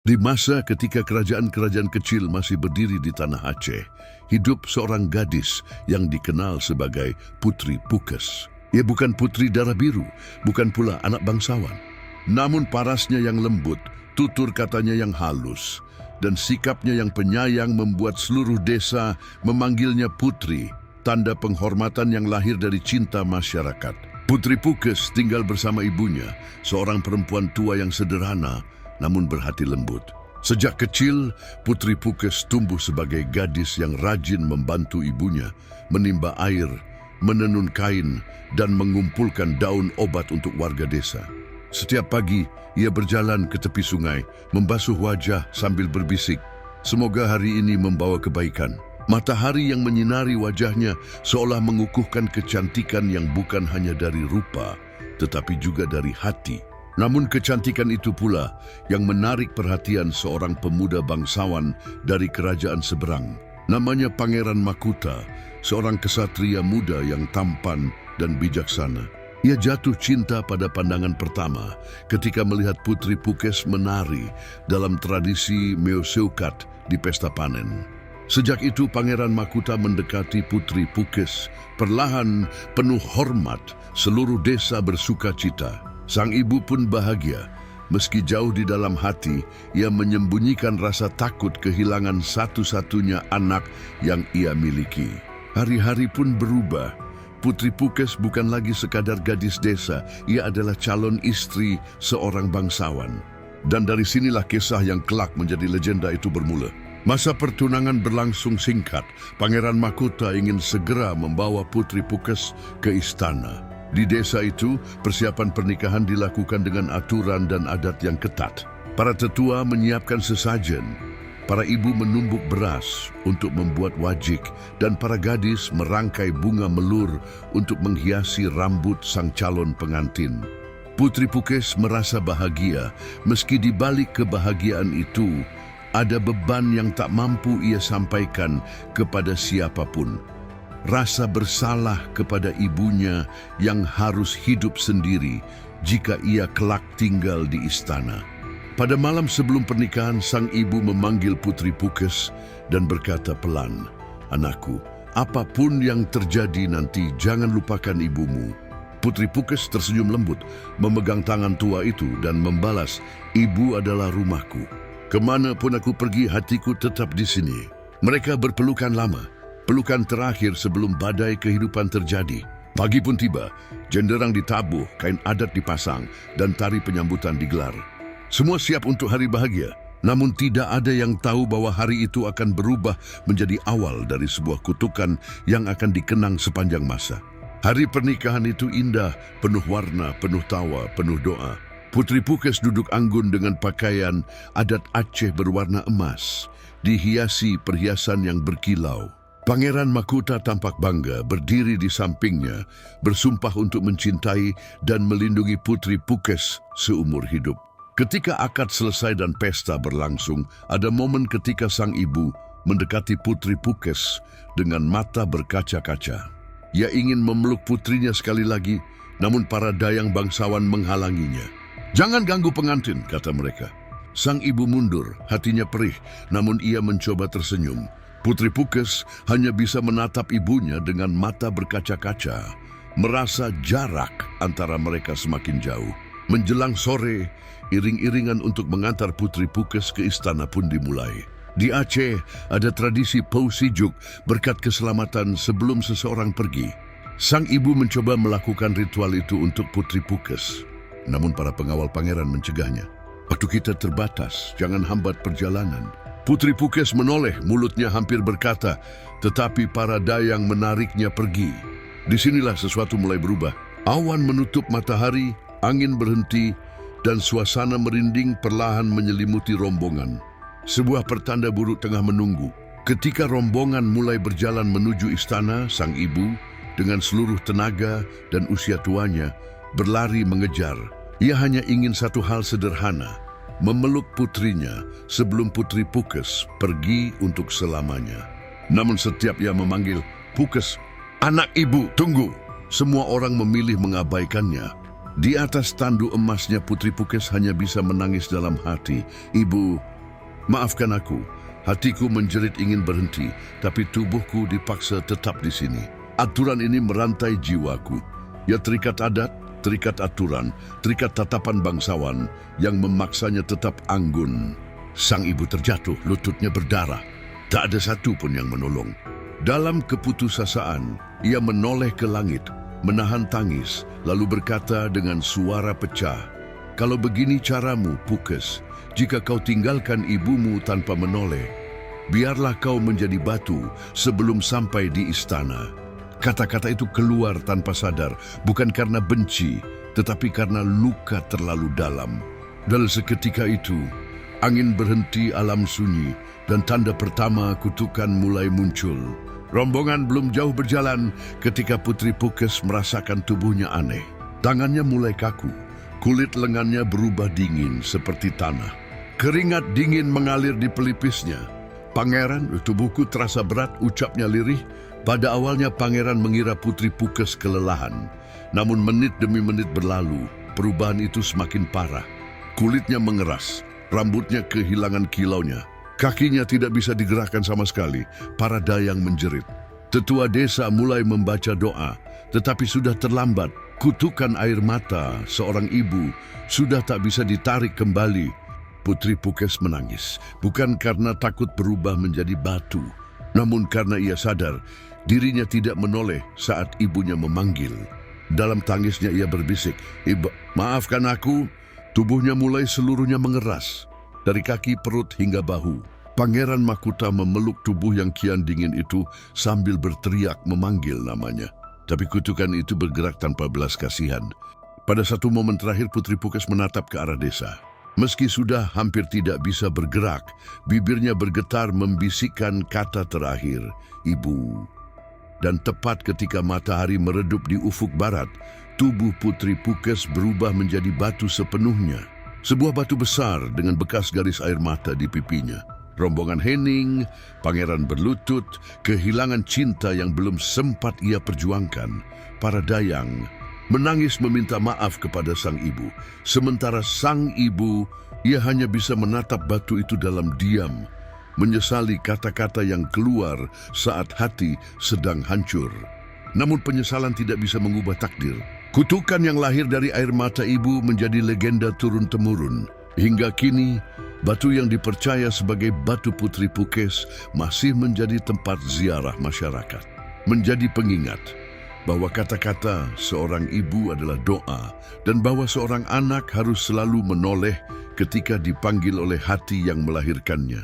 Di masa ketika kerajaan-kerajaan kecil masih berdiri di tanah Aceh, hidup seorang gadis yang dikenal sebagai Putri Pukes. Ia bukan putri darah biru, bukan pula anak bangsawan. Namun parasnya yang lembut, tutur katanya yang halus, dan sikapnya yang penyayang membuat seluruh desa memanggilnya putri, tanda penghormatan yang lahir dari cinta masyarakat. Putri Pukes tinggal bersama ibunya, seorang perempuan tua yang sederhana, namun berhati lembut. Sejak kecil, Putri Pukes tumbuh sebagai gadis yang rajin membantu ibunya, menimba air, menenun kain, dan mengumpulkan daun obat untuk warga desa. Setiap pagi, ia berjalan ke tepi sungai, membasuh wajah sambil berbisik, "Semoga hari ini membawa kebaikan." Matahari yang menyinari wajahnya seolah mengukuhkan kecantikan yang bukan hanya dari rupa, tetapi juga dari hati. Namun kecantikan itu pula yang menarik perhatian seorang pemuda bangsawan dari kerajaan seberang. Namanya Pangeran Makuta, seorang kesatria muda yang tampan dan bijaksana. Ia jatuh cinta pada pandangan pertama ketika melihat Putri Pukes menari dalam tradisi Meoseukat di pesta panen. Sejak itu Pangeran Makuta mendekati Putri Pukes. Perlahan, penuh hormat, seluruh desa bersuka cita. Sang ibu pun bahagia, meski jauh di dalam hati, ia menyembunyikan rasa takut kehilangan satu-satunya anak yang ia miliki. Hari-hari pun berubah. Putri Pukes bukan lagi sekadar gadis desa, ia adalah calon istri seorang bangsawan. Dan dari sinilah kisah yang kelak menjadi legenda itu bermula. Masa pertunangan berlangsung singkat, Pangeran Makuta ingin segera membawa Putri Pukes ke istana. Di desa itu, persiapan pernikahan dilakukan dengan aturan dan adat yang ketat. Para tetua menyiapkan sesajen, para ibu menumbuk beras untuk membuat wajik, dan para gadis merangkai bunga melur untuk menghiasi rambut sang calon pengantin. Putri Pukes merasa bahagia, meski di balik kebahagiaan itu, ada beban yang tak mampu ia sampaikan kepada siapapun. Rasa bersalah kepada ibunya yang harus hidup sendiri jika ia kelak tinggal di istana. Pada malam sebelum pernikahan, sang ibu memanggil Putri Pukes dan berkata pelan, "Anakku, apapun yang terjadi nanti, jangan lupakan ibumu." Putri Pukes tersenyum lembut, memegang tangan tua itu dan membalas, "Ibu adalah rumahku. Kemanapun aku pergi, hatiku tetap di sini." Mereka berpelukan lama. Pelukan terakhir sebelum badai kehidupan terjadi. Pagi pun tiba, jenderang ditabuh, kain adat dipasang, dan tari penyambutan digelar. Semua siap untuk hari bahagia, namun tidak ada yang tahu bahwa hari itu akan berubah menjadi awal dari sebuah kutukan yang akan dikenang sepanjang masa. Hari pernikahan itu indah, penuh warna, penuh tawa, penuh doa. Putri Pukes duduk anggun dengan pakaian adat Aceh berwarna emas, dihiasi perhiasan yang berkilau. Pangeran Makuta tampak bangga, berdiri di sampingnya, bersumpah untuk mencintai dan melindungi Putri Pukes seumur hidup. Ketika akad selesai dan pesta berlangsung, ada momen ketika sang ibu mendekati Putri Pukes dengan mata berkaca-kaca. Ia ingin memeluk putrinya sekali lagi, namun para dayang bangsawan menghalanginya. "Jangan ganggu pengantin," kata mereka. Sang ibu mundur, hatinya perih, namun ia mencoba tersenyum. Putri Pukes hanya bisa menatap ibunya dengan mata berkaca-kaca, merasa jarak antara mereka semakin jauh. Menjelang sore, iring-iringan untuk mengantar Putri Pukes ke istana pun dimulai. Di Aceh, ada tradisi Pou Sijuk, berkat keselamatan sebelum seseorang pergi. Sang ibu mencoba melakukan ritual itu untuk Putri Pukes, namun para pengawal pangeran mencegahnya. "Waktu kita terbatas, jangan hambat perjalanan." Putri Pukes menoleh, mulutnya hampir berkata, tetapi para dayang menariknya pergi. Disinilah sesuatu mulai berubah. Awan menutup matahari, angin berhenti, dan suasana merinding perlahan menyelimuti rombongan. Sebuah pertanda buruk tengah menunggu. Ketika rombongan mulai berjalan menuju istana, sang ibu, dengan seluruh tenaga dan usia tuanya, berlari mengejar. Ia hanya ingin satu hal sederhana, memeluk putrinya sebelum Putri Pukes pergi untuk selamanya. Namun setiap ia memanggil, "Pukes, anak ibu, tunggu!" Semua orang memilih mengabaikannya. Di atas tandu emasnya Putri Pukes hanya bisa menangis dalam hati. "Ibu, maafkan aku. Hatiku menjerit ingin berhenti, tapi tubuhku dipaksa tetap di sini. Aturan ini merantai jiwaku. Ya terikat adat, terikat aturan, terikat tatapan bangsawan yang memaksanya tetap anggun." Sang ibu terjatuh, lututnya berdarah. Tak ada satu pun yang menolong. Dalam keputusasaan, ia menoleh ke langit, menahan tangis, lalu berkata dengan suara pecah, "Kalau begini caramu, Pukes, jika kau tinggalkan ibumu tanpa menoleh, biarlah kau menjadi batu sebelum sampai di istana." Kata-kata itu keluar tanpa sadar, bukan karena benci, tetapi karena luka terlalu dalam. Dan seketika itu, angin berhenti, alam sunyi, dan tanda pertama kutukan mulai muncul. Rombongan belum jauh berjalan ketika Putri Pukes merasakan tubuhnya aneh. Tangannya mulai kaku, kulit lengannya berubah dingin seperti tanah. Keringat dingin mengalir di pelipisnya. "Pangeran, tubuhku terasa berat," ucapnya lirih. Pada awalnya pangeran mengira Putri Pukes kelelahan. Namun menit demi menit berlalu, perubahan itu semakin parah. Kulitnya mengeras, rambutnya kehilangan kilaunya. Kakinya tidak bisa digerakkan sama sekali. Para dayang menjerit. Tetua desa mulai membaca doa, tetapi sudah terlambat. Kutukan air mata seorang ibu sudah tak bisa ditarik kembali. Putri Pukes menangis, bukan karena takut berubah menjadi batu, namun karena ia sadar dirinya tidak menoleh saat ibunya memanggil. Dalam tangisnya ia berbisik, "Ibu, maafkan aku." Tubuhnya mulai seluruhnya mengeras, dari kaki, perut hingga bahu. Pangeran Makuta memeluk tubuh yang kian dingin itu sambil berteriak memanggil namanya. Tapi kutukan itu bergerak tanpa belas kasihan. Pada satu momen terakhir Putri Pukes menatap ke arah desa. Meski sudah hampir tidak bisa bergerak, bibirnya bergetar membisikkan kata terakhir, "Ibu." Dan tepat ketika matahari meredup di ufuk barat, tubuh Putri Pukes berubah menjadi batu sepenuhnya. Sebuah batu besar dengan bekas garis air mata di pipinya. Rombongan hening, pangeran berlutut, kehilangan cinta yang belum sempat ia perjuangkan. Para dayang menangis meminta maaf kepada sang ibu. Sementara sang ibu, ia hanya bisa menatap batu itu dalam diam, menyesali kata-kata yang keluar saat hati sedang hancur. Namun penyesalan tidak bisa mengubah takdir. Kutukan yang lahir dari air mata ibu menjadi legenda turun-temurun. Hingga kini, batu yang dipercaya sebagai batu Putri Pukes masih menjadi tempat ziarah masyarakat. Menjadi pengingat bahwa kata-kata seorang ibu adalah doa dan bahwa seorang anak harus selalu menoleh ketika dipanggil oleh hati yang melahirkannya.